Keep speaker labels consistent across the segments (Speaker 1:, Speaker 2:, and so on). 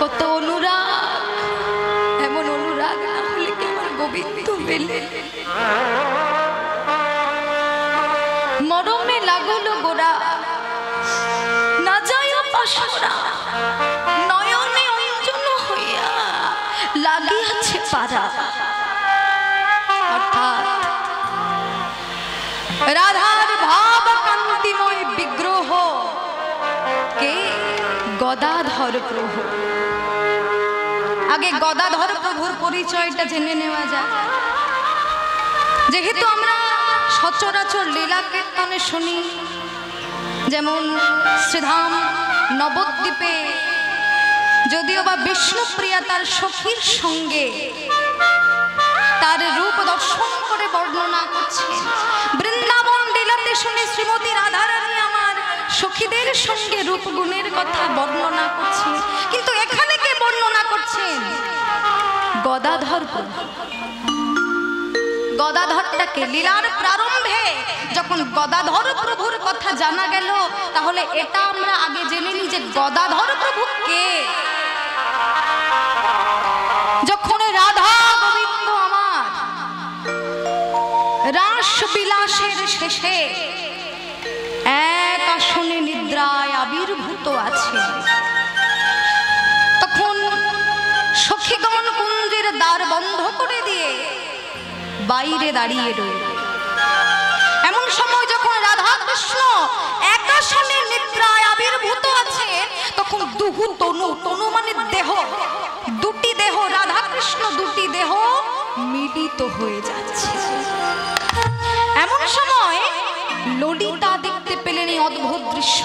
Speaker 1: কত অনুরাগ, এমন অনুরাগ না হলে কি আমার গোবিন্দ মেলে। মরমে লাগলো গোড়া না যায় পাশরা, নয়নে অঞ্জন হইয়া লাগিয়াছে পারা। অর্থাৎ রাধার ভাব কান্তিময় বিগ্রহ কে? গদাধর প্রভু। আগে গদাধর প্রভুর পরিচয়টা জেনে নেওয়া যায়। যেহেতু আমরা সচরাচর লীলা কীর্তনে শুনি, যেমন শ্রীধাম নবদ্বীপে যদিও বা বিষ্ণুপ্রিয়া তার সখীর সঙ্গে তার রূপ দর্শন করে বর্ণনা করছেন, বৃন্দাবন লীলাতে শুনে শ্রীমতী রাধারানী আমার সখীদের সঙ্গে রূপগুণের কথা বর্ণনা করছেন, কিন্তু এখানে কে বর্ণনা করছেন? গদাধর প্রভু। গদাধরটাকে লীলার প্রারম্ভে যখন গদাধর প্রভুর কথা জানা গেল, তাহলে এটা আমরা আগে জেনে নিই যে গদাধর প্রভু কে। যখন রাধা গোবিন্দ আমার রাস বিলাসের শেষে এক আসনে নিদ্রায় আবির্ভূত আছে, তখন সখীগণ কুঞ্জের দ্বার বন্ধ করে দিয়ে বাইরে দাঁড়িয়ে রইল। এমন সময় যখন রাধা কৃষ্ণ এক আসনে নিদ্রায় আবির্ভূত আছে, তখন দুহু তনু, তনু মানে দেহ, দুটি দেহ, রাধা কৃষ্ণ দুটি দেহ মিলিত হয়ে যাচ্ছে। এমন সময় ললিতা দেখতে পেলেন এই অদ্ভুত দৃশ্য।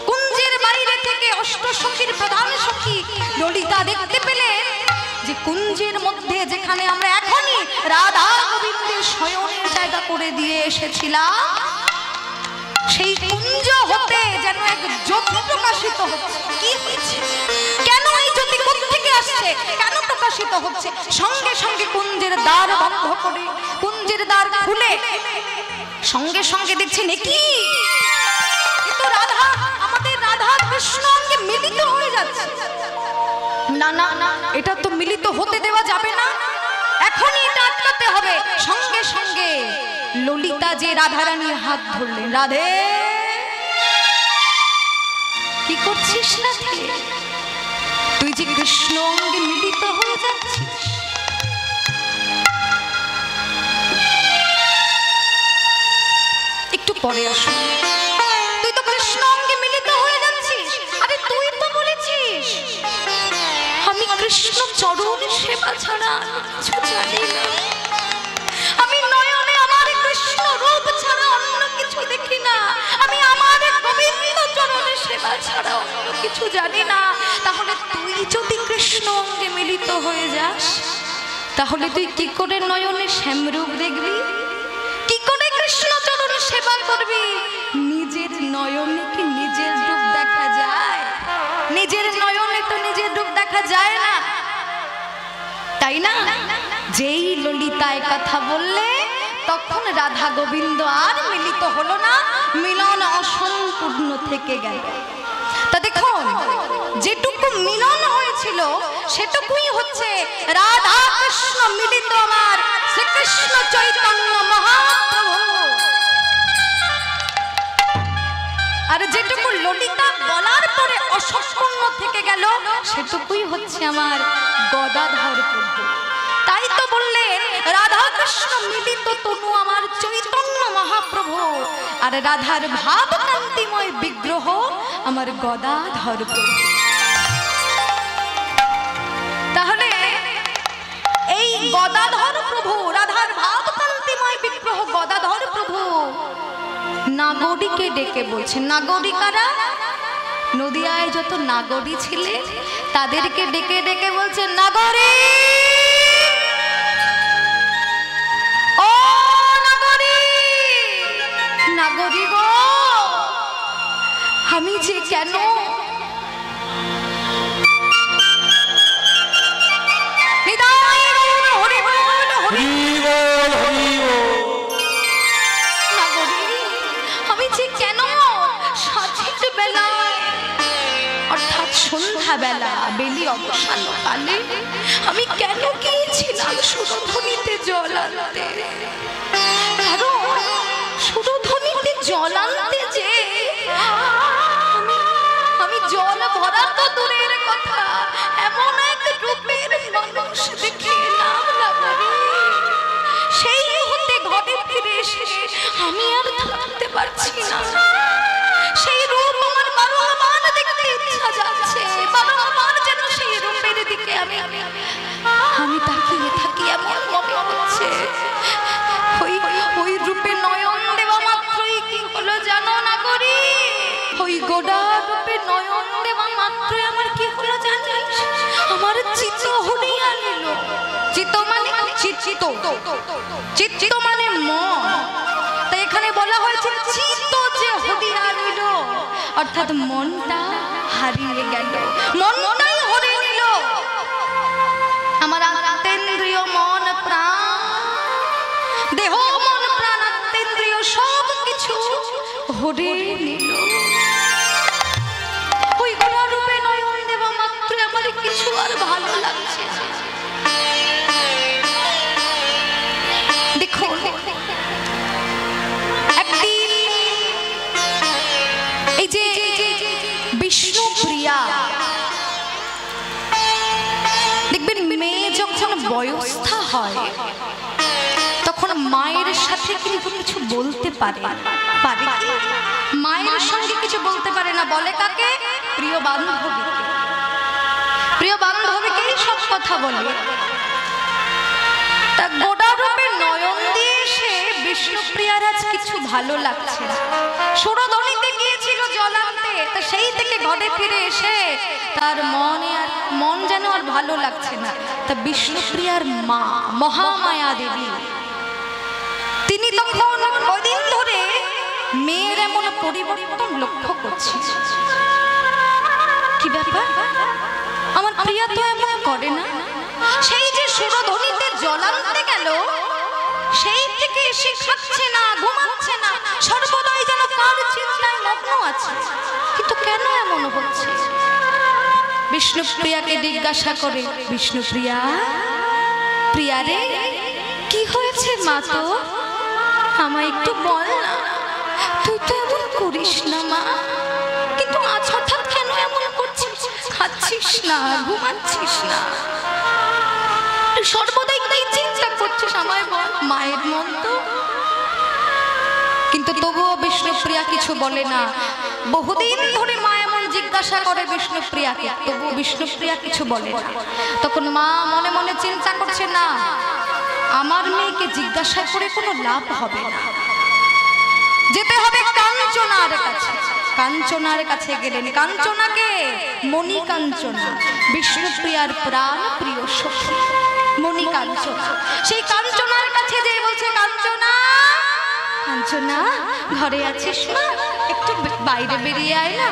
Speaker 1: কুঞ্জের বাইরে থেকে অষ্টসখীর প্রধান সখী ললিতা দেখতে পেলেন যে কুঞ্জের মধ্যে, যেখানে আমরা এখনই রাধা গোবিন্দের শয়নের জায়গা করে দিয়ে এসেছিলাম, সেই কুঞ্জ হতে যেন এক জ্যোতি প্রকাশিত হচ্ছে। কি হচ্ছে? কেন এই জ্যোতি কোথা থেকে আসছে? কেন প্রকাশিত হচ্ছে? সঙ্গে সঙ্গে কুঞ্জের দ্বার বন্ধ করে, কুঞ্জের দ্বার খুলে সঙ্গে সঙ্গে দেখছেন কি তো রাধা, আমাদের রাধা কৃষ্ণ অঙ্গে মিলিত হয়ে যাচ্ছে। না না না, এটা তো মিলিত হতে দেওয়া যাবে না, এখনই এটা আটকাতে হবে। সঙ্গে সঙ্গে ললিতা যে রাধারানীর হাত ধরলেন, রাধে কি করছিস রাধে? তুই যে কৃষ্ণ অঙ্গে মিলিত হয়ে যাচ্ছিস। একটু পরে আসো, তুই তো কৃষ্ণ অঙ্গে মিলিত হয়ে যাচ্ছিস। আরে তুই তো বলেছিস আমি কৃষ্ণ চরণ সেবা ছাড়া কিছু জানি না, আমি নয়নে আমার কৃষ্ণ রূপ ছাড়া অন্য কিছু দেখি না, আমি আমার গোবিন্দ চরণের সেবা ছাড়া অন্য কিছু জানি না। তাহলে তুই যদি কৃষ্ণ অঙ্গে মিলিত হয়ে যাস, তাহলে তুই কি করে নয়নে শ্যামরূপ দেখবি? কি করে কৃষ্ণ চরণের সেবা করবি? নিজের নয়নে কি নিজের রূপ দেখা যায়? নিজের নয়নে তো নিজের রূপ দেখা যায় না, তাই না? যেই ললিতায় কথা বললে, তখন রাধা গোবিন্দ আর মিলিত হলো না, মিলন অসম্পূর্ণ থেকে গেল। তা দেখুন, যেটুকু মিলন হয়েছিল সেটুকুই হচ্ছে রাধা কৃষ্ণ মিলিত আমার শ্রীকৃষ্ণ চৈতন্য মহাপ্রভু। আর যেটুকু ললিতা বলার পরে অসম্পূর্ণ থেকে গেল, সেটুকুই হচ্ছে আমার গদাধর প্রভু। তাই তো বললেন রাধা কৃষ্ণ মিলিত তনু আমার চৈতন্য মহাপ্রভু, আর রাধার ভাব কান্তিময় বিগ্রহ আমার গদাধর প্রভু। তাহলে এই গদাধর প্রভু, রাধার ভাব কান্তিময় বিগ্রহ গদাধর প্রভু নাগরীকে ডেকে বলছেন। নাগরী কারা? নদিয়ায় যত নাগরী ছিলেন তাদেরকে ডেকে ডেকে বলছেন, নাগরী, ও নাগরী, নাগরী গো, আমি যে কেন হৃদয় হরি বল হরি
Speaker 2: বল হরি বল।
Speaker 1: আমি যে কেন সাঁঝের বেলায় অর্থাৎ সন্ধ্যা বেলা বেলি অবসান কালে আমি কেন গিয়েছিলাম সুরধুনিতে জল আনতে? কারণ সুরধুনিতে জল আনতে যে আমি জল ভরা তো দূরের কথা, এমন এক রূপের মানুষ দেখে এলাম না বাড়ি। সেই মুহূর্তে ঘরে ফিরে এসে আমি আর থাকতে পারছি না। সেই রূপ আমার বারবার দেখতে ইচ্ছা যাচ্ছে, বারবার যেন সেই রূপের দিকে আমি তাকিয়ে থাকি, এমন মনে হচ্ছে। ওই রূপে নয়ন দেওয়া মাত্রই কি হলো জানো না করি? ওই গোডা রূপে নয়ন দেওয়া মাত্রই আমার কি হলো জানিস? আমার চিত্ত হরিয়া নিল। চিত্ত মানে চিত্ত মানে মন। তাই এখানে বলা হয়েছে চিত্ত যে হরিয়া নিল, অর্থাৎ মনটা হারিয়ে গেল, মনটাই হরিয়ে নিল। আমার আত্মেন্দ্রিয় মন প্রাণ, দেহ মন প্রাণ আত্মেন্দ্রিয় সব কিছু হরিয়ে নিল। ওই গোড়া রূপে নয়ন দেওয়া মাত্র আমার কিছু আর ভালো লাগছে না। দেখো একদিন এই যে বিষ্ণুপ্রিয়া, দেখবেন মেয়ে যখন বয়স্থা হয় তখন মায়ের সাথে কিন্তু কিছু বলতে পারে কি? মায়ের সঙ্গে কিছু বলতে পারে না, বলে কাকে? প্রিয় বান্ধবীকে। প্রিয় বান্ধবীকে সব কথা বলে। তা গোটা রূপে নয়ন দিয়ে এসে বিষ্ণুপ্রিয়ার আজ কিছু ভালো লাগছে না। সুরধুনিতে গিয়েছিল জল আনতে, তা সেই থেকে ঘরে ফিরে এসে তার মন যেন আর ভালো লাগছে না। তা বিষ্ণুপ্রিয়ার মা মহামায়া দেবী তিনি তখন কদিন ধরে মেয়ের এমন পরিবর্তন লক্ষ্য করছে। কি ব্যাপার, আমার প্রিয়া তো এমন করে না। সেই যে সুরধুনিতে জল আনতে গেল সেই থেকে এসে খাচ্ছে না, ঘুমাচ্ছে না, সর্বদাই যেন কার চিন্তায় মগ্ন আছে। কিন্তু কেন এমন হচ্ছে? বিষ্ণুপ্রিয়াকে জিজ্ঞাসা করে, বিষ্ণুপ্রিয়া, প্রিয়া রে কি হয়েছে মা? তো আমায় একটু বল না। তুই তো এমন করিস না মা, কিন্তু আজ হঠাৎ কেন এমন করছিস? খাচ্ছিস না, ঘুমাচ্ছিস না, সর্বদাই চিন্তা করছিস আমায় বল। মায়ের মন তো। কিন্তু তবুও বিষ্ণুপ্রিয়া কিছু বলে না। বহুদিন ধরে মা এমন জিজ্ঞাসা করে বিষ্ণুপ্রিয়াকে, তবুও বিষ্ণুপ্রিয়া কিছু বলে না। তখন মা মনে মনে চিন্তা করছে, না, আমার মেয়েকে জিজ্ঞাসা করে কোনো লাভ হবে না, যেতে হবে কাঞ্চনার কাছে। কাঞ্চনার কাছে গেলেন। কাঞ্চনাকে? মণি কাঞ্চনা, বিষ্ণুপ্রিয়ার প্রাণ প্রিয় সখী মণি কাঞ্চনা। সেই কাঞ্চনার কাছে যে বলছে, কাঞ্চনা, কাঞ্চনা ঘরে আছিস মা? একটু বাইরে বেরিয়ে আয় না।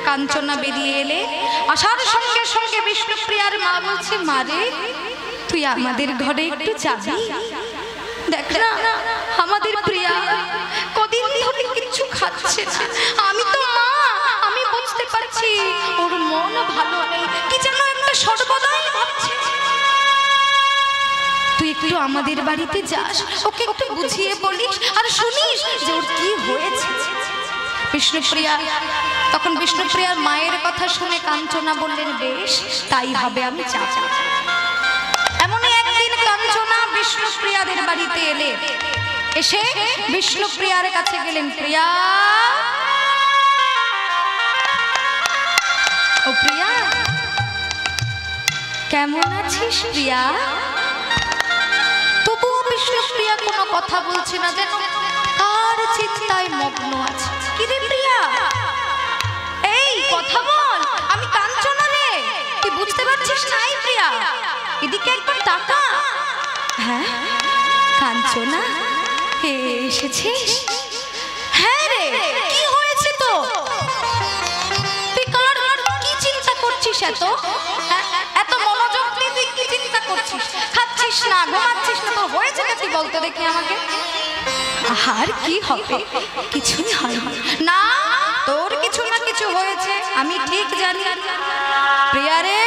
Speaker 1: কাঞ্চনা বেরিয়ে এলে, আসার সঙ্গে সঙ্গে বিষ্ণুপ্রিয়ার মা বলছে, মা রে তুই আমাদের ঘরে একটু যাবি? দেখ না আমাদের প্রিয়া কদিন ধরে কিছু খাচ্ছে না। আমি তো মা, আমি বুঝতে পারছি ওর মন ভালো নেই, কি যেন একটা সর্বদাই ভাবছে। তুই একটু আমাদের বাড়িতে যাস, ওকে একটু বুঝিয়ে বলিস আর শুনিস যে ওর কি হয়েছে। বিষ্ণুপ্রিয়া তখন বিষ্ণুপ্রিয়ার মায়ের কথা শুনে কাঞ্চনা বললেন, বেশ তাই হবে, আমি যাব। এমনই একদিন কাঞ্চনা বিষ্ণুপ্রিয়াদের বাড়িতে এলে, এসে বিষ্ণুপ্রিয়ার কাছে গেলেন। প্রিয়া, ও প্রিয়া, কেমন আছিস প্রিয়া? তবুও বিষ্ণুপ্রিয়া কোনো কথা বলছে না, যেন কার চিন্তায় মগ্ন আছে। কি রে প্রিয়া, এই কথা বল, আমি কাঞ্চনা রে, তুই বুঝতে পারছিস না? এই প্রিয়া, এদিকে একবার তাকা। হ্যাঁ কাঞ্চনা, এসেছিস? হ্যাঁ রে, কি হয়েছে তো? তুই কার কি চিন্তা করছিস? এত মনোযোগ দিয়ে তুই কি চিন্তা করছিস, খাচ্ছিস না, ঘুমাচ্ছিস না, তোর হয়েছে না তুই বলতে দেখি আমাকে। আর কি হবে, কিছুই হয় না, তোর কিছু না কিছু হয়েছে আমি ঠিক জানি। প্রিয়া রে,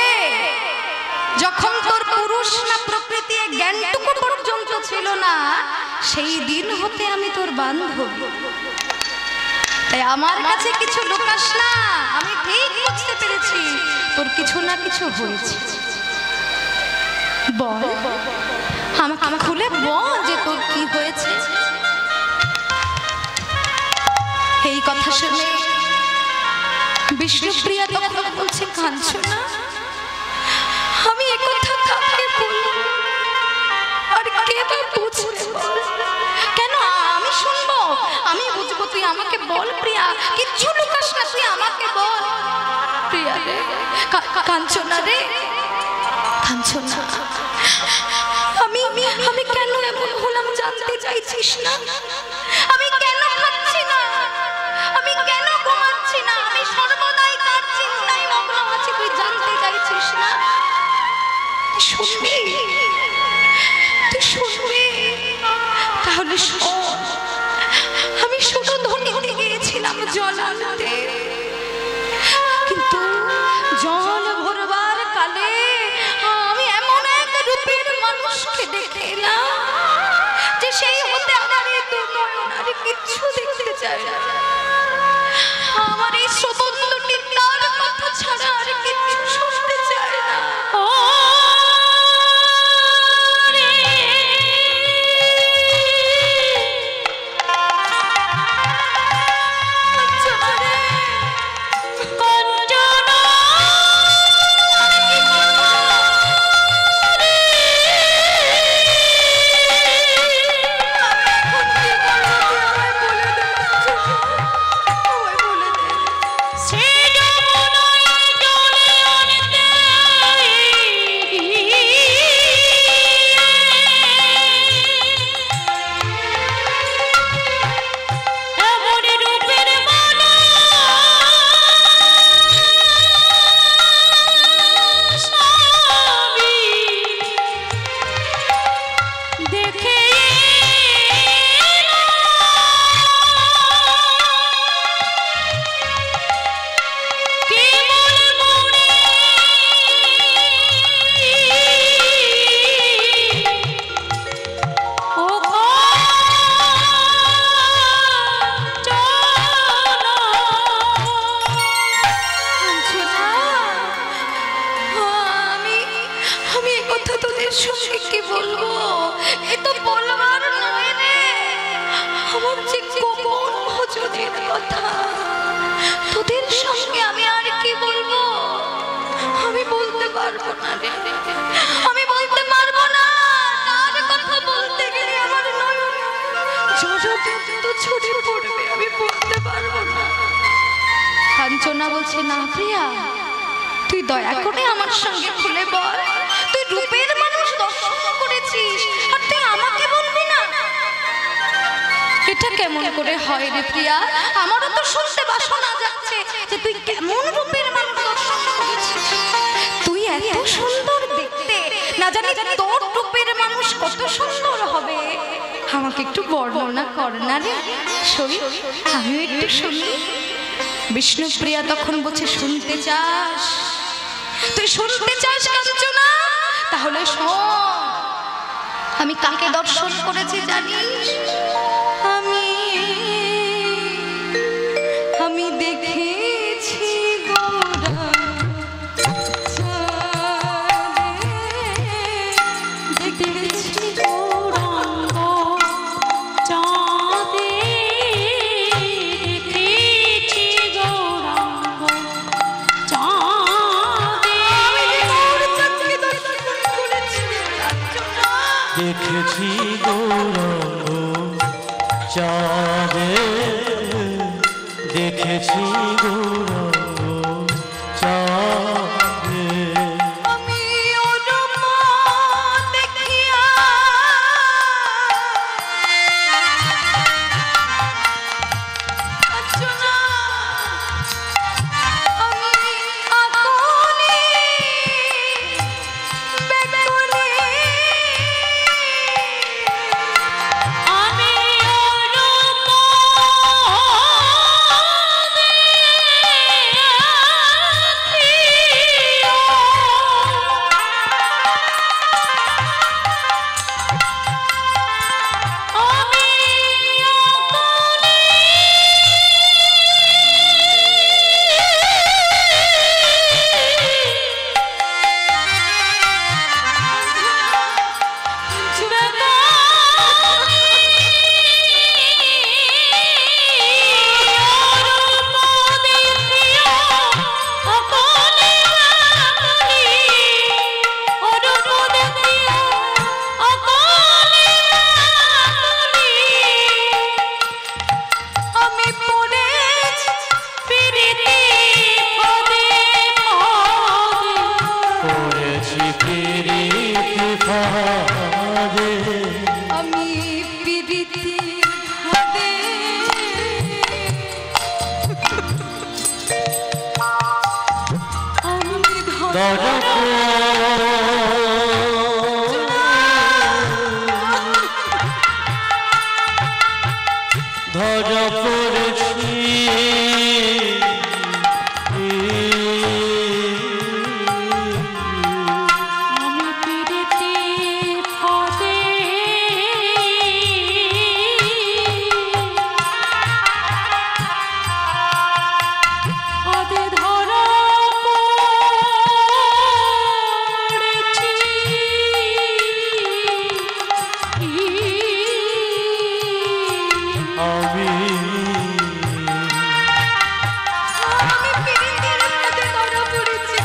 Speaker 1: যখন তোর পুরুষ না প্রকৃতি জ্ঞানটুকু পর্যন্ত ছিল না, সেই দিন হতে আমি তোর বান্ধবী। তাই আমার কাছে কিছু লুকাস না, আমি ঠিক বুঝতে পেরেছি তোর কিছু না কিছু হয়েছে। বল আমাকে খুলে বল যে তোর কি হয়েছে। এই কথা শুনে বিষ্ণুপ্রিয়া তখন বলছে, কাঞ্চনা আমি একথা কাকে বলবো, আর কে বা বুঝবে? কেন আমি শুনবো, আমি বুঝবো, তুই আমাকে বল প্রিয়া, কিচ্ছু লুকাস না, তুই আমাকে বল। প্রিয়া রে, কাঞ্চনা রে, কাঞ্চনা আমি কেন এমন হলাম জানতে চাইছিস না? আমি কেন খাচ্ছি না, আমি কেন ঘুমাচ্ছি না, আমি সর্বদাই তার চিন্তায় মগ্ন আছি, তুই জানতে চাইছিস না? শুনবি, তুই শুনবি, তাহলে শোন। আমি শুধু ধনিতে গিয়েছিলাম জল আনতে, কিন্তু জল ভরবার কালে আমি এমন এক রূপের মানুষকে দেখে এলাম যে সেই হতে আমার এই দুনয়ন আর কিচ্ছু দেখতে চায় না। আমার এই স্বতন্ত্রটি তার কথা ছাড়া আর কিচ্ছু শুনতে চায় না। তোদের সঙ্গে আমি আর কি বলবো, আমি বলতে পারবো না রে, আমি বলতে পারবো না। তার কথা বলতে গেলে আমার নয়ন জলবিন্দু ছুটে পড়বে, আমি বলতে পারবো না। কাঞ্চনা বলছে, না প্রিয়া, তুই দয়া করে আমার সঙ্গে খুলে বল, তুই রূপের মানুষ দর্শন করেছিস আর তুই আমাকে বলবি না? এটা কেমন করে হয় রে প্রিয়া? আমারও তো শুনতে বাসনা যাচ্ছে যে তুই কেমন রূপের মানুষ দর্শন করেছিস। তুই এত সুন্দর দেখতে, না জানি তোর রূপের মানুষ কত সুন্দর হবে, আমাকে একটু বর্ণনা কর না রে, শুনি, আমিও একটু শুনি। বিষ্ণুপ্রিয়া তখন বলছে, শুনতে চাস? তুই শুনতে চাস কাঞ্চনা? তাহলে শোন, আমি কাকে দর্শন করেছি জানিস? আমি দেখেছি দেখেছি গৌরাঙ্গ চাঁদে, দেখেছি গৌরাঙ্গ চাঁদে,
Speaker 2: দেখেছি গৌরাঙ্গ চাঁদে, দেখেছি গৌরাঙ্গ চাঁদে।
Speaker 1: আমি অনুপ দেখিয়া কাঞ্চনা, আমি আকুলি বেকুলি
Speaker 2: ধরা পড়েছি
Speaker 1: আমি পিড়িতে ফাঁদে ফাঁদে ধরা
Speaker 2: আমি পিড়িতে ফাঁদে আমি ধরা পড়েছি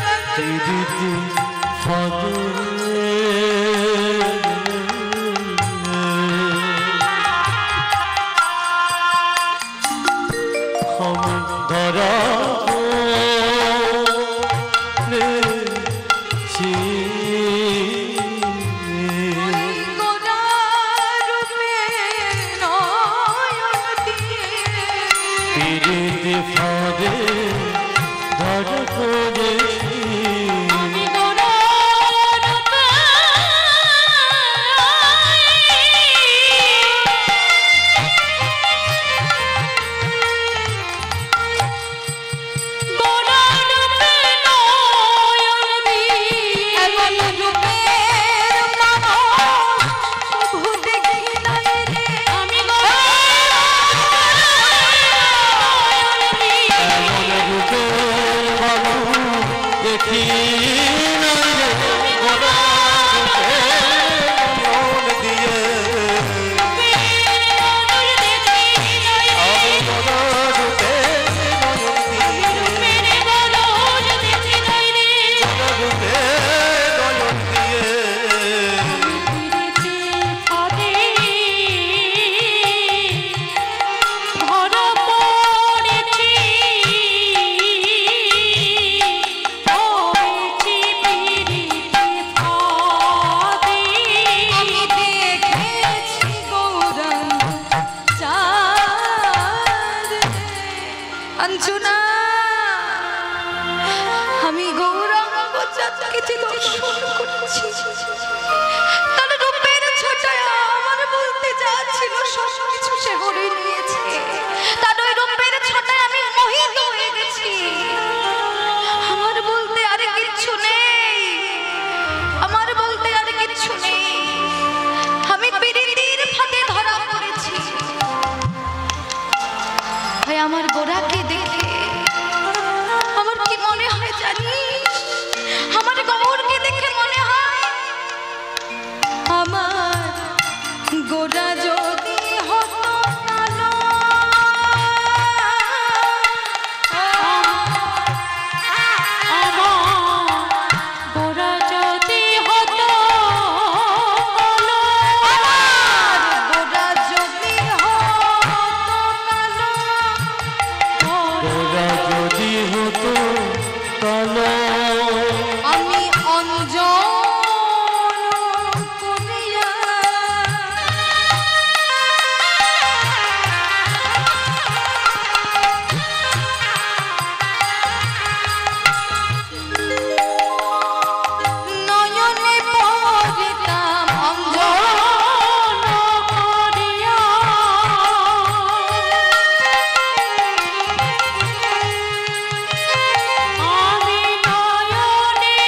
Speaker 2: পিড়িতে ফাঁদে ধরা পড়েছি
Speaker 1: অঞ্জনা আমি গৌরাঙ্গ চাঁদকে দর্শন করছি তার রূপের ছোটায় আমার বলতে যা ছিল সব কিছু সে হরিয়ে নিয়েছে তার ওই রূপের ছোটায় আমি মোহিত হয়ে গেছি আমার বলতে আর কিচ্ছু নেই আমার বলতে আর কিচ্ছু নেই আমি পিড়িতির ফাঁদে ধরা পড়েছি ভাই আমার গোরাকে দেখে আমার কি মনে হয় জানিস আমার গৌরকে দেখে মনে হয় আমার গোরা যদি হতো কালো আমার গোরা যদি হতো কালো আমার গোরা যদি হতো কালো
Speaker 2: ওরা যদি হতো কালো
Speaker 1: আমি অঞ্জন করিয়া নয়নে পড়িতাম অঞ্জন করিয়া আমি নয়নে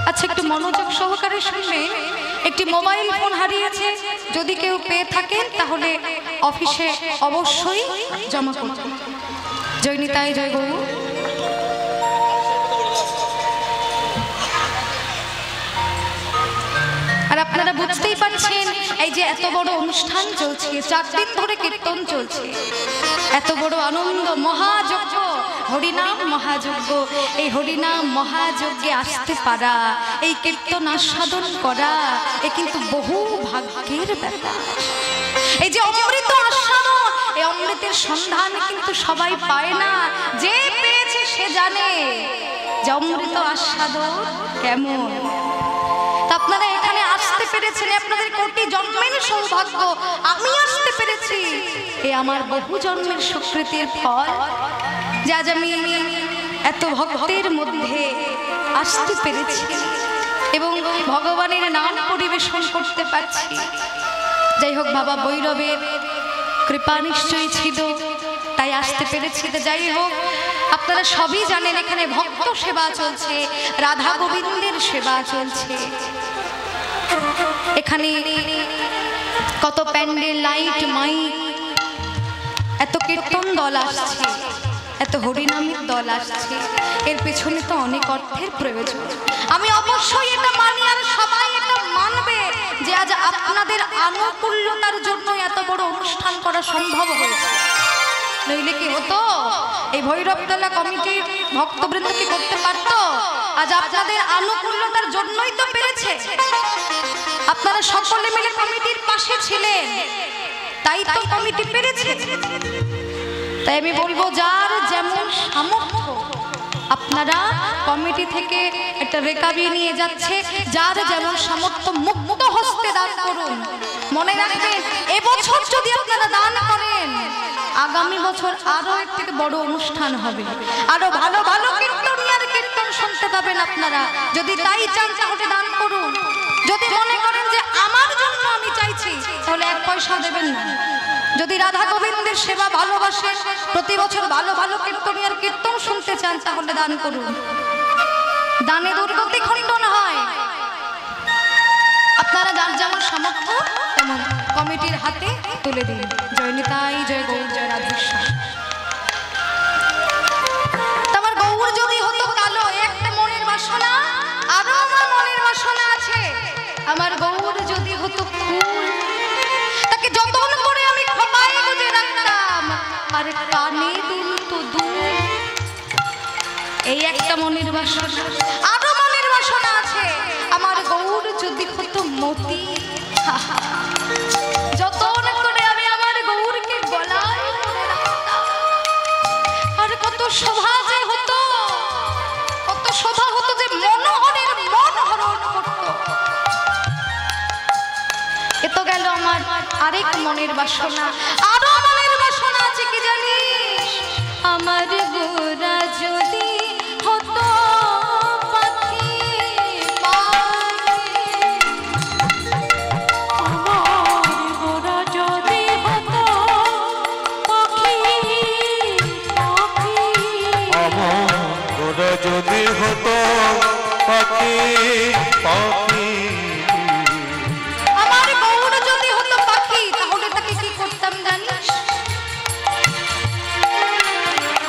Speaker 1: আচ্ছা, একটু মনোযোগ সহকারে শুনবে। একটি মোবাইল ফোন হারিয়েছে, যদি কেউ পেয়ে থাকেন তাহলে অফিসে অবশ্যই জমা করুন। জয় নিতাই, জয় গৌর। আর আপনারা বুঝতেই পারছেন, এই যে এত বড় অনুষ্ঠান চলছে, 4 দিন ধরে কীর্তন চলছে, এত বড় আনন্দ, মহাযজ্ঞ, হরিনাম মহাযজ্ঞ। এই হরিনাম মহাযজ্ঞে আসতে পারা, এই কীর্তন আস্বাদন করা, এ কিন্তু বহু ভাগ্যের ব্যাপার। এই যে অমৃত আস্বাদন, এই অমৃতের সন্ধান কিন্তু সবাই পায় না। যে পেয়েছে সে জানে যে অমৃত আস্বাদন কেমন। আপনারা এখানে আসতে পেরেছেন, আপনাদের কোটি জন্মের সৌভাগ্য। আমি আসতে পেরেছি, এ আমার বহু জন্মের সুকৃতির ফল। যে আজ আমি এত ভক্তের মধ্যে আসতে পেরেছি এবং ভগবানের নাম পরিবেশন করতে পারছি। যাই হোক, বাবা ভৈরবের কৃপা নিশ্চয়ই ছিল, তাই আসতে পেরেছি। যাই হোক, আপনারা সবই জানেন এখানে ভক্ত সেবা চলছে, রাধা গোবিন্দের সেবা চলছে। এখানে কত প্যান্ডেল, লাইট, মাইক, এত কীর্তন দল আসছে, এত হরিনামের দল আসছে, এর পেছনে তো অনেক অর্থের প্রয়োজন। আমি অবশ্যই এটা মানি, আর সবাই এটা মানবে যে আজ আপনাদের আনুকূল্যতার জন্য এত বড় অনুষ্ঠান করা সম্ভব হয়েছে। নইলে কি হতো? এই ভৈরবতলা কমিটির ভক্তবৃন্দ কি করতে পারত? আজ আপনাদের আনুকূল্যতার জন্যই তো পেরেছে। আপনারা সকলে মিলে কমিটির পাশে ছিলেন, তাই তো কমিটি পেরেছে। তাই আমি বলবো, যার যেমন সামর্থ্য, আপনারা কমিটি থেকে একটা রেকাবি নিয়ে যাচ্ছে, যার যেমন সামর্থ্য মুক্ত হস্তে দান করুন। মনে রাখবেন, এবছর যদি আপনারা দান করেন, আগামী বছর আরো এর থেকে বড় অনুষ্ঠান হবে, আরো ভালো ভালো কীর্তনিয়ার কীর্তন শুনতে পাবেন আপনারা। যদি তাই চান তাহলে দান করুন। যদি মনে করেন যে আমার জন্য আমি চাইছি, তাহলে 1 পয়সা দেবেন না। যদি রাধা গোবিন্দের সেবা ভালোবাসেন, প্রতি বছর ভালো ভালো কীর্তনিয়ার কীর্তন শুনতে চান, তাহলে দান করুন। দানে দুর্গতি খণ্ডন হয়। আপনারা যার যেমন সামর্থ্য তেমন কমিটির হাতে তুলে দিন। জয় নিতাই, জয় গৌর, জয় রাধেশ্যাম। তোমার গৌর যদি হতো কালো, একটা মনের বাসনা, আরো আমার মনের বাসনা আছে। আমার গৌর যদি হতো ফুল, তাকে যতন করে আমি খোপায় গুজে রাখতাম, আর কানে দুলতো দুল। এই একটা মনের বাসনা, আরো মনের বাসনা আছে। আমার গৌর যদি হতো মতি, যতন করে আমি আমার গৌরকে গলায় ধরে রাখতাম। আর কত শোভা যে হতো, কত শোভা হতো যে মনোহরের মন হরণ করত। এ তো গেল আমার আরেক মনের বাসনা। আরো মনের বাসনা আছে, কি জানিস? আমার গোরা যদি হতো পাখি, আমার গোরা যদি হতো পাখি,
Speaker 2: আমার গোরা যদি হতো পাখি, পাখি।
Speaker 1: আমার গৌর যদি হতো পাখি, তাহলে তাকে কি করতাম জানিস?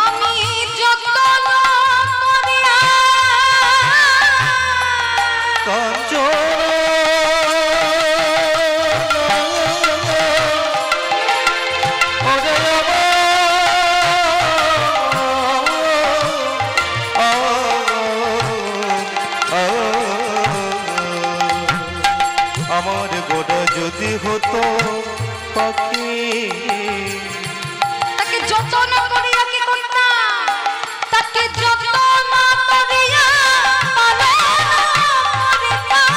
Speaker 1: আমি যত্ন করিয়া
Speaker 2: আমার গোরা যদি হতো পাখি,
Speaker 1: তাকে যত্ন করিয়া কি করতাম? তাকে যত্ন করিয়া পালন করিতাম।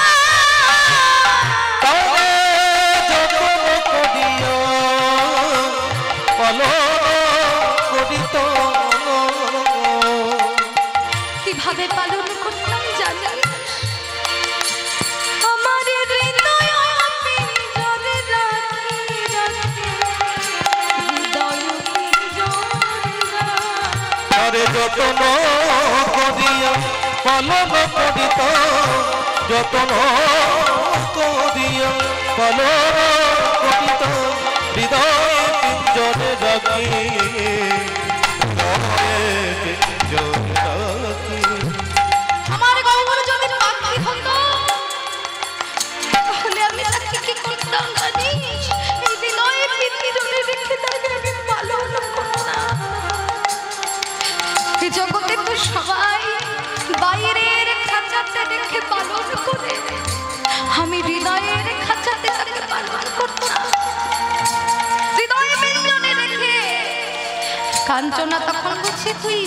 Speaker 2: তারে যতন করিয়া পালন করিত।
Speaker 1: কিভাবে পালন করতাম জানি? আমার হৃদয় পিঞ্জরে রাখি রাখি, হৃদয় পিঞ্জরে রাখি।
Speaker 2: তারে যতন করিয়া পালন করিত। যতন করিয়া পালন করিতাম হৃদয়ে পিঞ্জরে রাখি পিঞ্জরে রাখি।
Speaker 1: আমার গৌর যদি পাখি হতো তাহলে আমি তাকে কি করতাম জানিস? এই হৃদয়ে পিঞ্জরে রেখে তাকে আমি পালন করতাম। এই জগতে তো সবাই বাইরের খাঁচাতে রেখে পালন করে, আমি হৃদয়ের খাঁচাতে তাকে পালন করতাম। হৃদয়ে পিঞ্জরে রেখে কাঞ্চনা তখন বলছে, তুই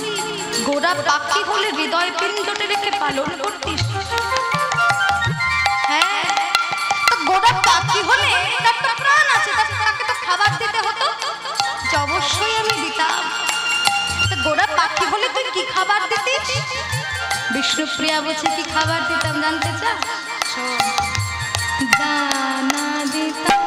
Speaker 1: গোরা পাখি হলে হৃদয় পিঞ্জরে রেখে পালন করতিস? হ্যাঁ, তো গোরা পাখি হলে তার তো প্রাণ আছে, তাকে তো খাবার দিতে হতো। যে অবশ্যই আমি দিতাম। তো গোরা পাখি হলে তুই কি খাবার দিতিস? বিষ্ণুপ্রিয়া বলছে, কি খাবার দিতাম জানতে চা? দানা দিতাম,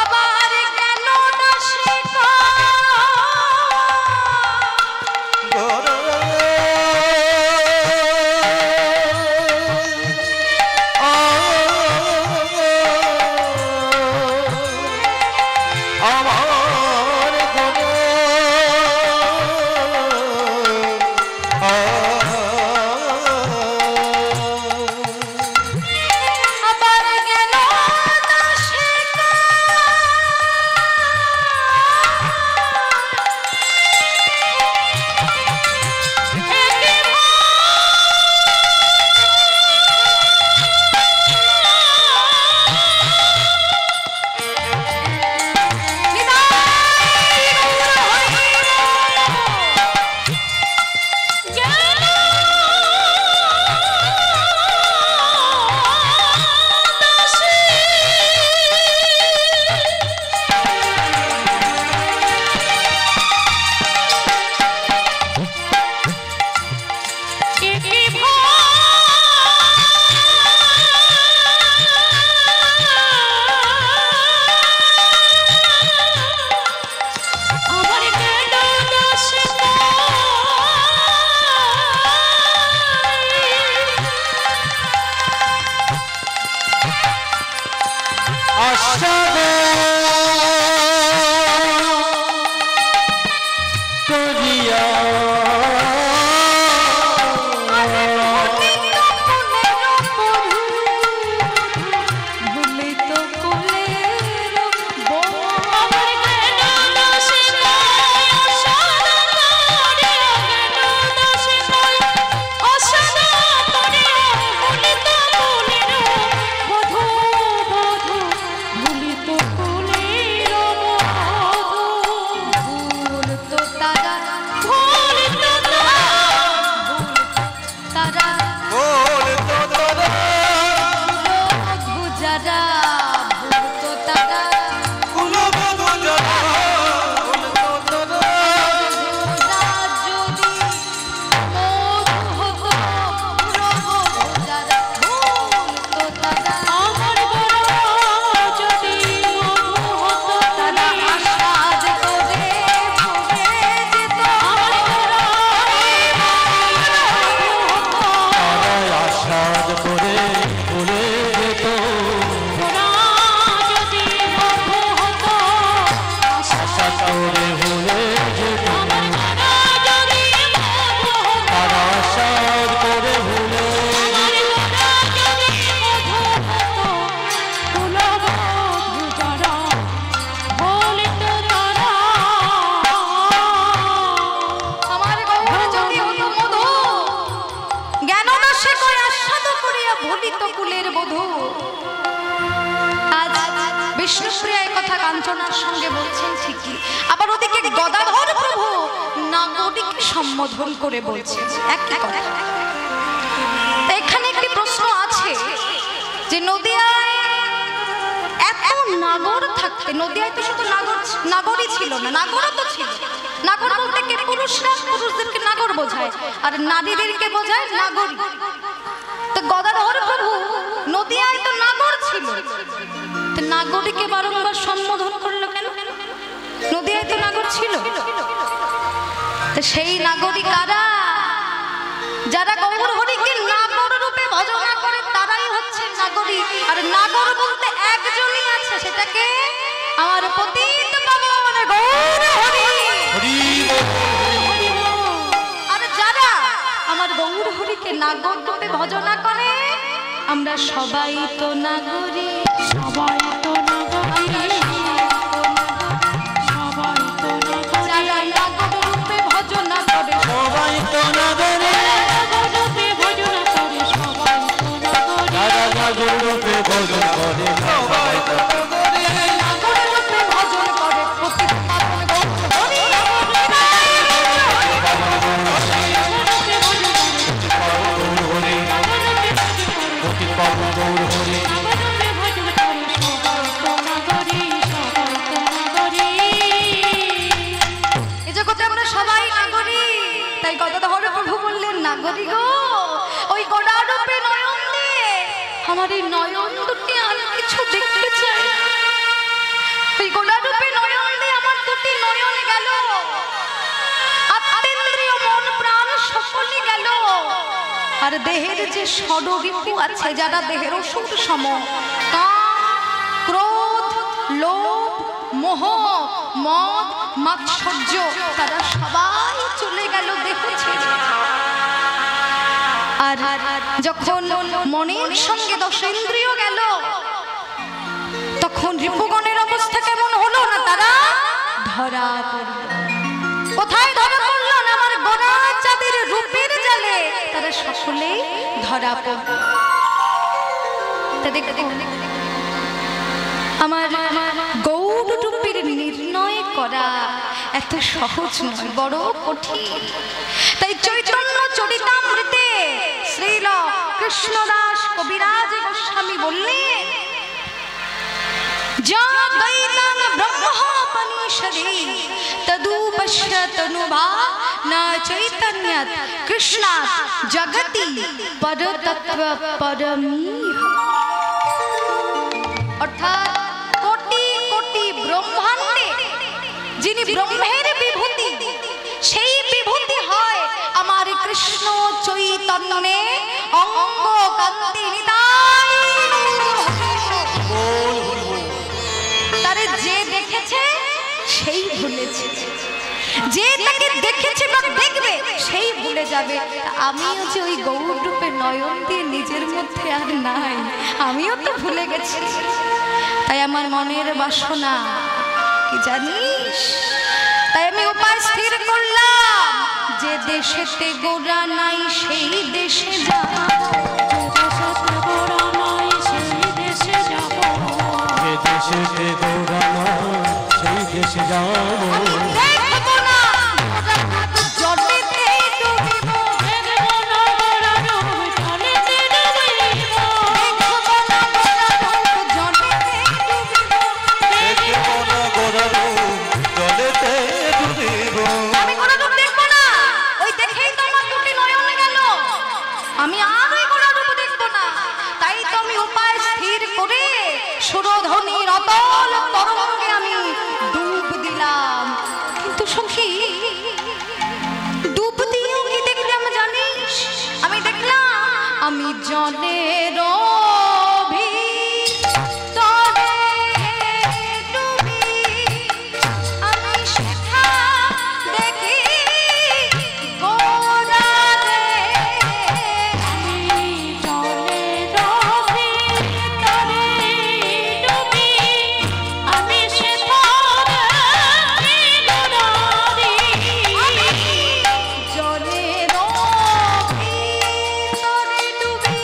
Speaker 1: আবার কেন দাসে বিষ্ণুপ্রিয়া এই কথা কাঞ্চনার সঙ্গে বলছেন ঠিকই, আবার ওদিকে গদাধর প্রভু নাগরিককে সম্বোধন করে বলছেন একই কথা। এখানে একটি প্রশ্ন আছে যে নদিয়ায় এত নাগর থাকতে, নদিয়ায় তো শুধু নাগরই ছিল না, নাগরও তো ছিল। নাগর বলতে কে? পুরুষরা, পুরুষদেরকে নাগর বোঝায় আর নারীদেরকে বোঝায় নাগরী। তো গদাধর প্রভু নদিয়ায় তো নাগর ছিল, তো নাগরীকে বারংবার সম্বোধন করলো কেন? নদিয়ায় তো নাগর ছিল। তো সেই নাগরী কারা? যারা গৌর হরিকে নাগর রূপে ভজনা করে তারাই হচ্ছে নাগরী। আর নাগর বলতে একজনই আছে, সেটাকে আমার পতিত পাবন গৌর হরি। আর যারা আমার গৌর হরিকে নাগর রূপে ভজনা করে আমরা সবাই তো নাগরী, সবাই তো নাগরী, সবাই তো নাগরী। যারা নাগর রূপে ভজনা করে সবাই তো নাগরী,
Speaker 2: নাগর রূপে ভজন করে সবাই তো নাগরী,
Speaker 1: নাগর রূপে ভজন করে পতিত পাবন গৌর হরি। এই জগতে আমরা সবাই নাগরী, তাই গদাধর প্রভু বললেন নাগরী গো, ওই গোড়া রূপে নয়ন দিয়ে আমার এই নয়ন দুটি আর কিছু দেখতে চাই। ওই গোড়া রূপে নয়ন দিয়ে আমার দুটি নয়ন গেল, আত্মেন্দ্রিয় মন প্রাণ সকলে গেল। আর দেহের যে ষড়রিপু আছে, যারা দেহের অসুর সম, কাম, ক্রোধ, লোভ, মোহ, মদ, মাৎসর্য, তারা সবাই চলে গেল দেহ ছেড়ে। আর যখন মনের সঙ্গে দশেন্দ্রিয় গেল তখন রিপুগণের অবস্থা কেমন হলো না? তারা ধরা পড়ল। কোথায় ধরা পড়ল না? আমার গোরা চাঁদের রূপের জালে তারা সকলেই ধরা পড়ল। তা দেখুন, আমার গৌর রূপের নির্ণয় করা এত সহজ নয়, বড় কঠিন। তাই চৈতন্য চরিতামৃতে শ্রীল কৃষ্ণদাস কবিরাজ গোস্বামী বললেন, যা দ্বৈতাং ব্রহ্মোপনিষদে তদুপশ্যতনুভা না চৈতন্যত কৃষ্ণাৎ জগতি পরতত্ত্ব পরমীহ। অর্থাৎ কোটি কোটি ব্রহ্মাণ্ডে যিনি ব্রহ্মের বিভূতি, সেই বিভূতি হয় আমার কৃষ্ণ চৈতন্যে অঙ্গ কান্তি নিতাই। তারে যে দেখেছে সেই ভুলেছে, যে তাকে দেখেছে বা দেখবে সেই ভুলে যাবে। আমিও যে ওই গৌর রূপে নয়ন দিয়ে নিজের মধ্যে আর নাই, আমিও তো ভুলে গেছি। তাই আমার মনের বাসনা কি জানিস? তাই আমি উপায় স্থির করলাম, যে দেশেতে গোরা নাই সেই দেশে যাব,
Speaker 2: যে দেশেতে গোরা নাই সেই দেশে যাব।
Speaker 1: দেখবো না জলেতে ডুবিব, দেখবো না গোরা রূপ জলেতে ডুবিব, দেখবো না গোরা রূপ জলেতে ডুবিব,
Speaker 2: দেখবো না গোরা রূপ জলেতে ডুবিব।
Speaker 1: আমি গোরা রূপ দেখবো না, ওই দেখেই তো আমার দুটি নয়ন গেল, আমি আর ওই গোরা রূপ দেখবো না। তাই তো আমি উপায় স্থির করে সুরধ্বনির অতল তরঙ্গে আমি ডুব দিলাম। কিন্তু সখী, ডুব দিয়েও কি দেখলাম জানিস? আমি দেখলাম আমি জলের ভিতরে ডুবি, আমি সেথা দেখি গোরা রে, আমি জলের ভিতরে ডুবি, আমি সেথা দেখি গোরা রে, আমি জলের ভিতরে ডুবি,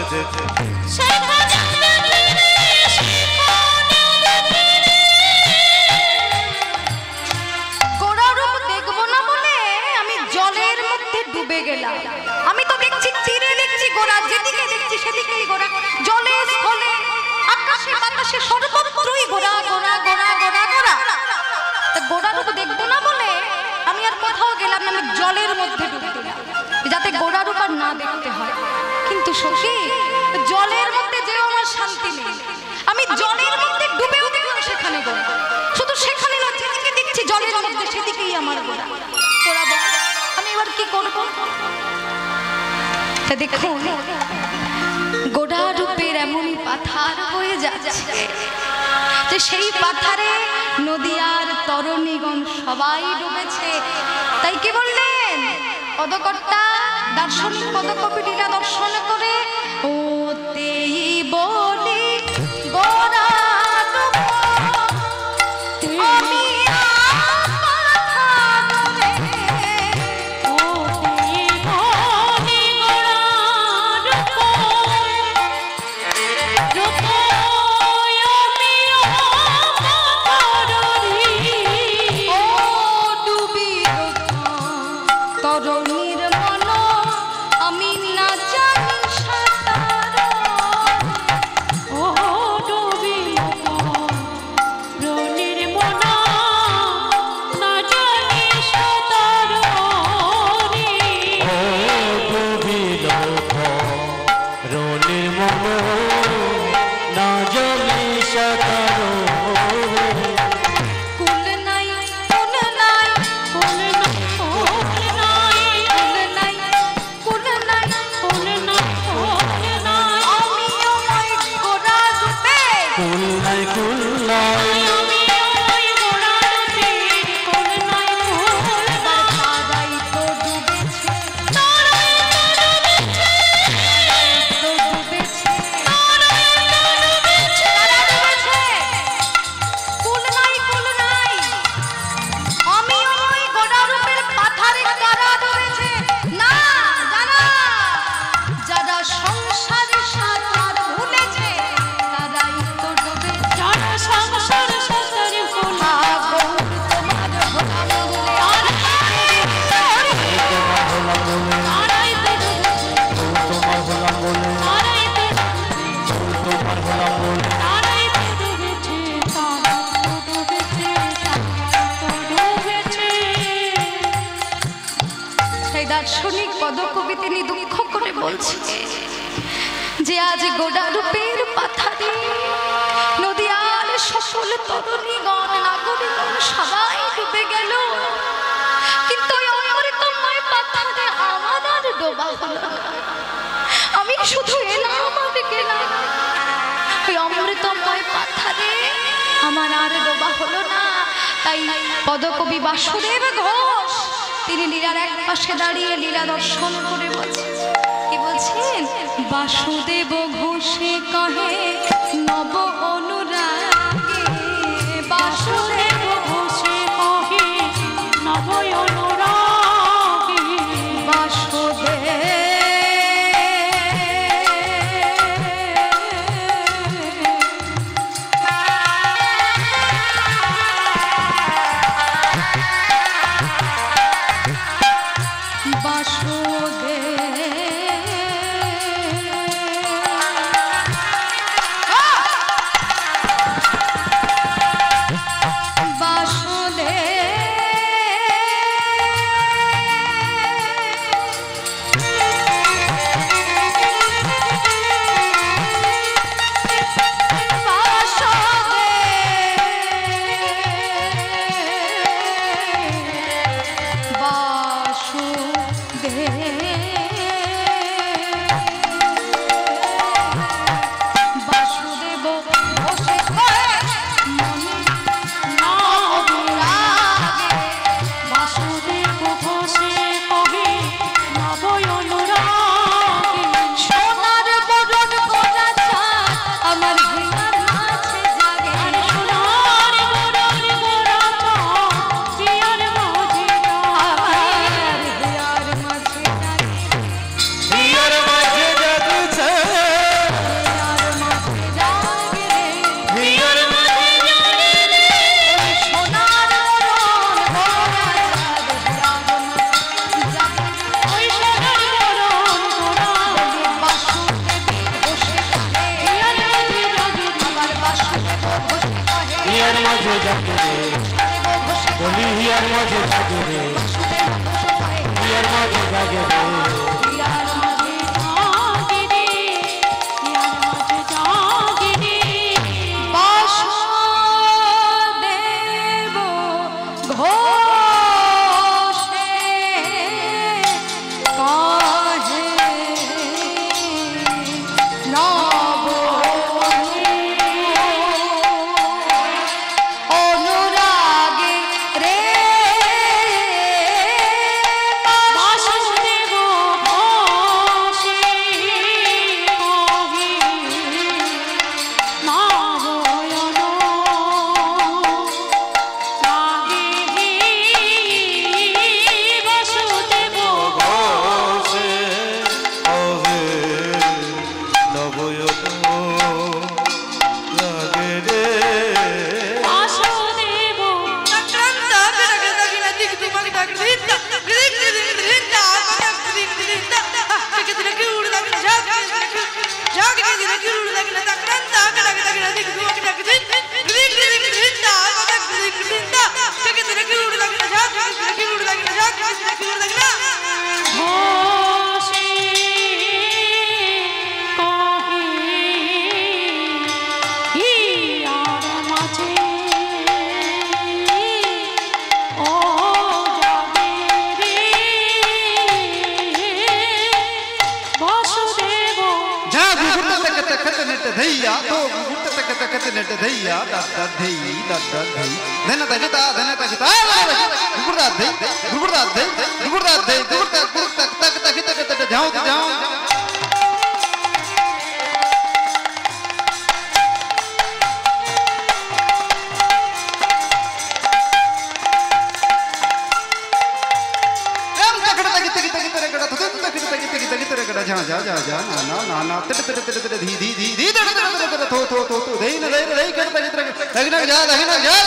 Speaker 2: সেজেছে।
Speaker 1: গোড়ারূপ দেখবো না বলে আমি জলের মধ্যে ডুবে গেলাম। আমি তো দেখছি তীরে দেখছি গোড়া, যেদিকে দেখছি সেদিকেই গোড়া, জলে স্থলে আকাশে বাতাসে সর্বত্রই গোড়া গোড়া গোড়া গোড়া গোড়া। তা গোড়ারূপ দেখবো না বলে আমি আর কোথাও গেলাম না, আমি জলের মধ্যে ডুবে গেলাম যাতে গোড়ারূপ আর না দেখতে হয়। কিন্তু সখী, জলের মধ্যে যেও আমার শান্তি নেই। আমি জলের মধ্যে ডুবেও দেখলাম সেখানে গোড়া, শুধু সেখানে না, যেদিকে দেখছি জলের মধ্যে সেদিকেই আমার গোড়া। তোরা বল আমি এবার কি করব? তা দেখুন, গোড়া রূপের এমনই পাথার হয়ে যাচ্ছে যে সেই পাথারে নদীয়ার তরুণীগণ সবাই ডুবেছে। তাই কি বললেন পদকর্তা দার্শনিক পদকবি লীলা দর্শন করে, ও তেই বলি গোড়া দার্শনিক পদকবি তিনি দুঃখ করে বলছে যে আজ গোড়া রূপের পাথারে নদীয়ার সকল তরুণীগণ নাগরিকগণ সবাই ডুবে গেল, কিন্তু ওই অমৃতময় পাথারে আমার আর ডোবা হলো না। আমি শুধু এলাম আর গেলাম, ওই অমৃতময় পাথারে আমার আর ডোবা হলো না। তাই পদকবি বাসুদেব ঘোষ তিনি লীলার এক পাশে দাঁড়িয়ে লীলা দর্শন করে বলছেন, কি বলছেন? বাসুদেব ঘোষে কহে নব অনুরাগে, বাসুদেব ঘোষে কহে নব অনুরাগে, বাসুদেব
Speaker 2: মাঝে জাগে রে বলি হিয়ার মাঝে জাগে রে হিয়ার মাঝে জাগে রে
Speaker 3: धैया तो गुट नेट धैया दादा धै धन तगता गुरदा धै गुरदा धै तक जाओ जा ना धी थो दही न दही कर जा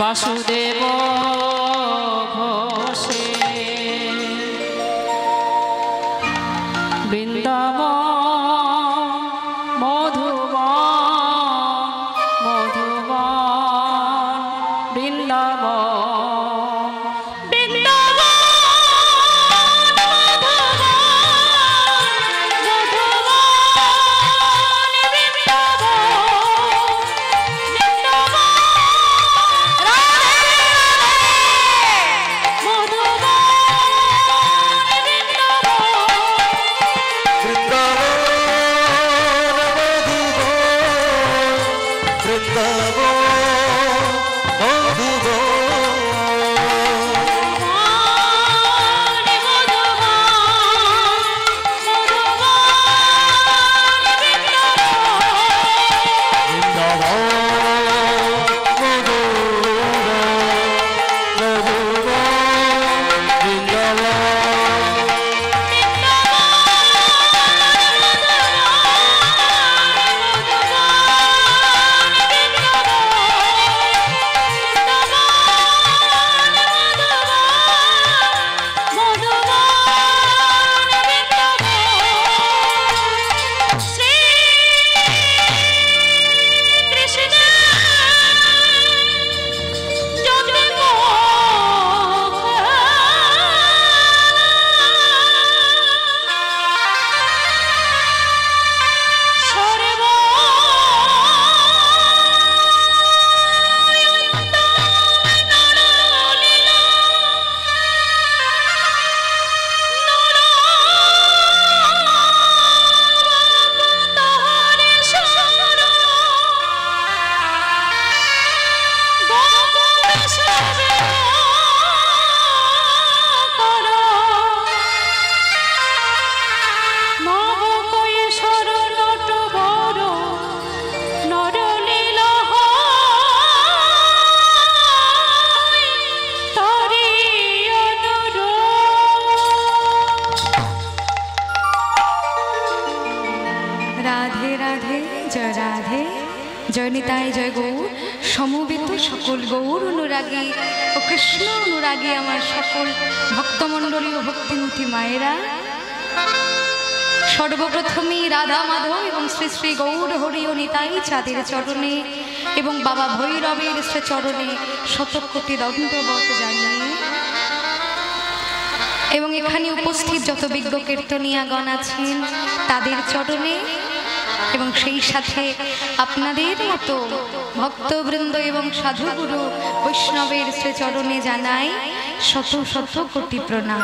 Speaker 4: वासुदेव घोषे बृंदावन
Speaker 1: জয় নিতাই জয় গৌর সমবেত সকল গৌর অনুরাগী ও কৃষ্ণ অনুরাগী আমার সকল ভক্তমণ্ডলী ও ভক্তিমতী মায়েরা, সর্বপ্রথমেই রাধা মাধব এবং শ্রী শ্রী গৌর হরি ও নিতাই চাঁদের চরণে এবং বাবা ভৈরবের চরণে শতকোটি দণ্ডবত জানিয়ে এবং এখানে উপস্থিত যত বিজ্ঞ কীর্তনিয়াগণ আছেন তাদের চরণে এবং সেই সাথে আপনাদের মতো ভক্তবৃন্দ এবং সাধুগুরু বৈষ্ণবের চরণে জানাই শত শত কোটি প্রণাম।